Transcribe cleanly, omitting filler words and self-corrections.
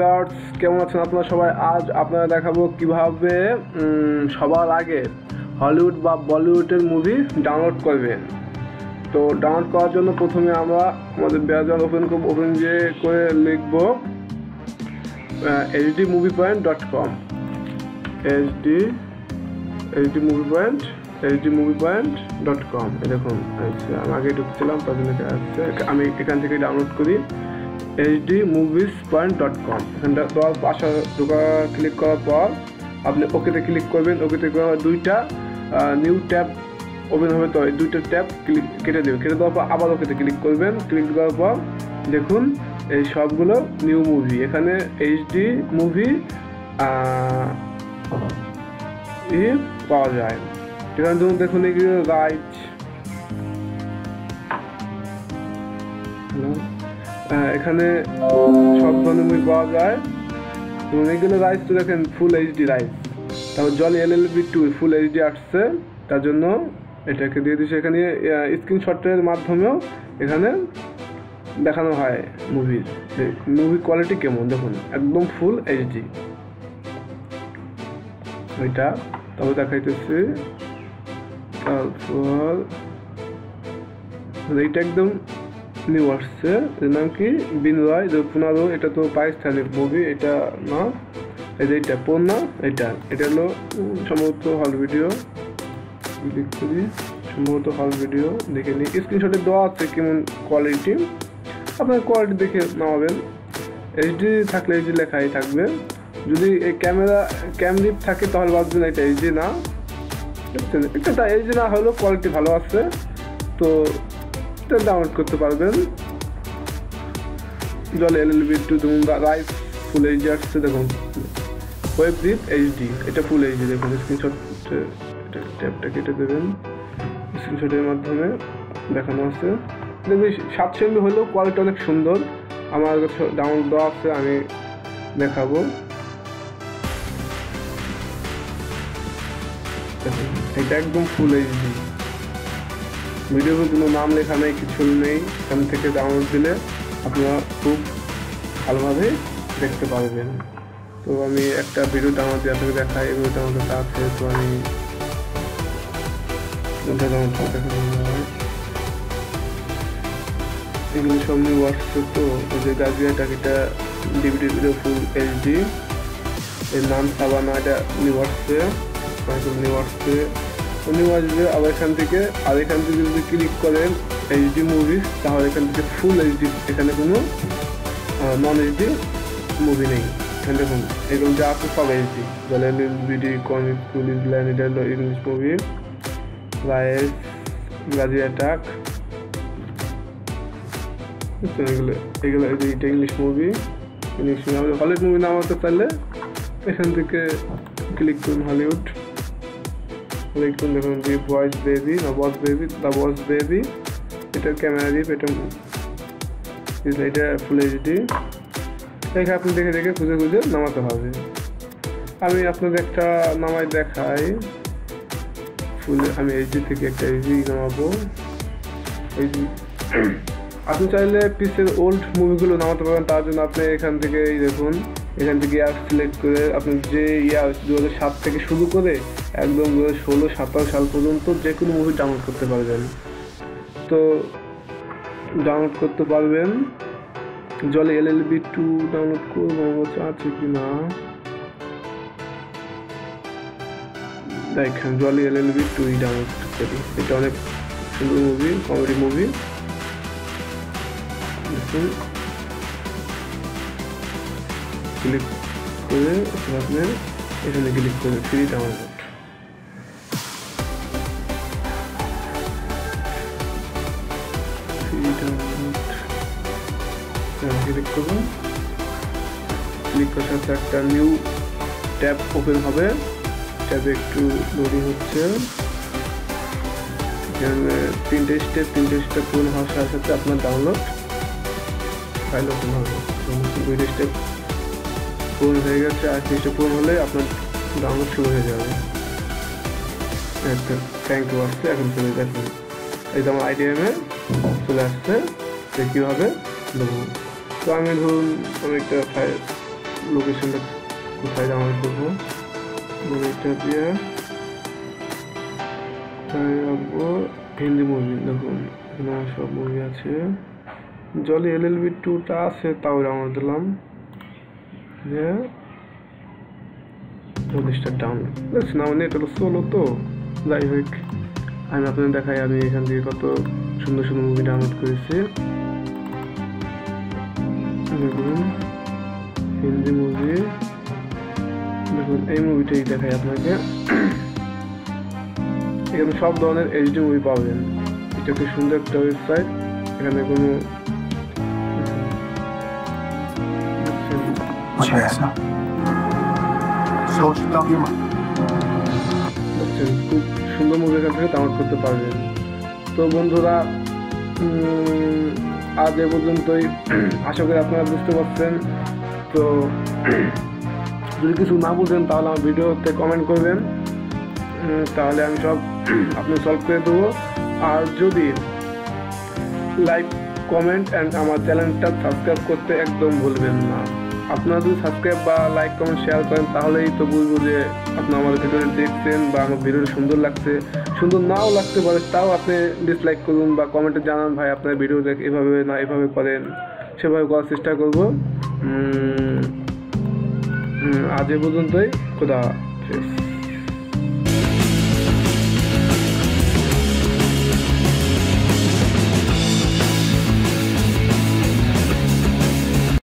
Viewers, কেমন আছেন আপনারা সবাই? আজ আপনারা দেখাবো কিভাবে সবার আগে হলিউড বা বলিউডের মুভি ডাউনলোড করবেন। তো ডাউনলোড করার জন্য প্রথমে আমরা আমাদের ব্রাউজার ওপেন করে লিখব hdmoviepoint.com hdmoviepoint.com। দেখুন আমি আগে ঢুকছিলাম, তার জন্য আমি এখান থেকে ডাউনলোড করি hdmoviespoint.com। এখানটা ক্লিক করার পর আপনি ওকেতে ক্লিক করবেন। ওকেতে দুইটা নিউ ট্যাব ওপেন হবে, তো এই দুইটা ট্যাব কেটে দেবেন। কেটে দেওয়ার পর আবার ওকেতে ক্লিক করবেন। ক্লিক দেওয়ার পর দেখুন এই সবগুলো নিউ মুভি এখানে এইচডি মুভি পাওয়া যায়। এখানে দেখুন এগুলো রাইট, এখানে সব ধরনের মুভি পাওয়া যায়। এবং এইগুলো রাইস তো দেখেন ফুল এইচডি রাইস। তারপর জলি LLB 2 ফুল এইচডি আসছে, তার জন্য এটাকে দিয়ে দিচ্ছে। এখানে স্ক্রিনশটের মাধ্যমেও এখানে দেখানো হয় মুভি কোয়ালিটি কেমন। দেখুন একদম ফুল এইচডি ওইটা। তারপর দেখাইতেছি। তারপর এইটা একদম নিউ আসছে, এর নাম কি বিনরয় 15। এটা তো পাকিস্তানি মুভি, এটা না, এই যে এটা পড়না, এটা হলো সম্ভবত হল ভিডিও। ক্লিক করি, সম্ভবত হল ভিডিও দেখে নিই। স্ক্রিনশটে দেওয়া আছে কেমন কোয়ালিটি, আপনার কোয়ালিটি দেখে নামাবেন। এইচডি থাকলে এইচডি লেখাই থাকবে। যদি এই ক্যামরিপ থাকে তাহলে ভাবছেন এটা এইচডি না, এটা এইচডি না হলেও কোয়ালিটি ভালো আছে, তো এটা ডাউনলোড করতে পারবেন। জল LLB 2 দেখুন রাইস ফুল এইচডি আসছে। দেখুন ওয়েব জিপ এইচডি, এটা ফুল এইচডি। দেখুন স্ক্রিনশট ট্যাবটা কেটে দেবেন, স্ক্রিনশটের মাধ্যমে দেখানো আছে। দেখবি 700 MB হলেও কোয়ালিটি অনেক সুন্দর। আমার কাছে ডাউনলোড দেওয়া আছে, আমি দেখাবো। দেখুন এটা একদম ফুল এইচডি, ভিডিওতে কোনো নাম লেখা নেই, কিছু নেই। এখান থেকে ডাউনলোড দিলে আপনারা খুব ভালোভাবে দেখতে পারবেন। তো আমি একটা ভিডিও ডাউনলোড দিয়ে আপনাকে দেখাই। এই ভিডিওটা আমার কাছে আছে, তো আমি এগুলো সব নিউ আসছে। তো ওই যে গাজিয়াটাক, এটা ডিভিডি ভিডিও ফুল এইচডি, এর নাম সাবানা, এটা নিউ আসছে, নিউ আসছে, নিউ আসবে। আবার এখান থেকে যদি ক্লিক করেন এইচডি মুভি, তাহলে এখান থেকে ফুল এইচডি, এখানে কোনো নন এইচডি মুভি নেই। এখানে দেখুন এরকম যা আছে সব HD. BD comic police line, এটা হলো ইংলিশ মুভি। রাইস গাজিয়াটাক, এগুলো এটা ইংলিশ মুভি। আমাদের হলিউড মুভি নামাতে চাইলে এখান থেকে ক্লিক করুন হলিউড। দেখুন দি বয়েজ বেবি না বস বেবি, দ্য বস বেবি, এটার ক্যামেরা রিপ, এটা ফুল এইচডি। এখানে আপনি দেখে খুঁজে নামাতে হবে। আমি আপনাদের একটা নামাই দেখাই ফুল। আমি এইচডি থেকে একটা এইচডি নামাবো। আপনি চাইলে পিসের ওল্ড মুভিগুলো নামাতে পারবেন। তার জন্য আপনি এখান থেকে দেখুন, এখান থেকে ইয়ার সিলেক্ট করে আপনি যে 2007 থেকে শুরু করে একদম 2016-17 সাল পর্যন্ত যে কোনো মুভি ডাউনলোড করতে পারবেন। তো ডাউনলোড করতে পারবেন। জলে LLB 2 ডাউনলোড করবো আছে কি না দেখেন। জলে LLB 2 ডাউনলোড করি, এটা অনেক সুন্দর মুভি, কমেডি মুভি। দেখুন ক্লিক করে আপনি এখানে ক্লিক করে ফ্রি ডাউনলোড। ক্লিক করুন। ক্লিক করার সাথে একটা নিউ ট্যাব ওপেন হবে। ট্যাবে একটু লোডিং হচ্ছে। এখানে তিনটে স্টেপ পূর্ণ হওয়ার সাথে সাথে আপনার ডাউনলোড ফাইল ওপেন হবে। দুইটা স্টেপ পূর্ণ হয়ে গেছে, আর 3 স্টেপ পূর্ণ হলে আপনার ডাউনলোড শুরু হয়ে যাবে। থ্যাংক ইউ আসছে, এখন চলে দেখুন এই যে আমার IDM-এ চলে আসছে। কীভাবে দেবো, তো আমি ধরুন আমি একটা ফাইল লোকেশনটা কোথায় ডাউনলোড করবো, এটা দিয়ে রাখবো হিন্দি মুভি। দেখুন এখানে সব মুভি আছে, জলি LLB 2টা আছে, তাও ডাউনলোড দিলাম যে 40টা ডাউনলোড দেখছি না, মানে এটা হলো সোলো তো। যাই হোক, আমি আপনাদের দেখাই আমি এখান থেকে কত সুন্দর সুন্দর মুভি ডাউনলোড করেছি। দেখুন হিন্দি মুভি, দেখুন এই মুভিটাই দেখাই আপনাকে। এখানে সব ধরনের HD মুভি পাবেন। এটা খুব সুন্দর একটা ওয়েবসাইট, এখানে কোনো খুব সুন্দর মুভি এখান থেকে ডাউনলোড করতে পারবেন। তো বন্ধুরা, আজ এ পর্যন্তই। আশা করি আপনারা বুঝতে পারছেন। তো যদি কিছু না বুঝেন তাহলে আমার ভিডিওতে কমেন্ট করবেন, তাহলে আমি সব আপনি সলভ করে দেবো। আর যদি লাইক, কমেন্ট অ্যান্ড আমার চ্যানেলটা সাবস্ক্রাইব করতে একদম ভুলবেন না। আপনারা যদি সাবস্ক্রাইব বা লাইক, কমেন্ট, শেয়ার করেন তাহলেই তো বুঝবো যে আপনি আমার ভিডিওটা দেখছেন বা আমার ভিডিওটা সুন্দর লাগছে। সুন্দর নাও লাগতে পারে, তাও আপনি ডিসলাইক করুন বা কমেন্টে জানান, ভাই আপনার ভিডিও দেখ এভাবে না এভাবে করেন, সেভাবে করার চেষ্টা করব। আজ এ পর্যন্তই, খোদা হাফেজ।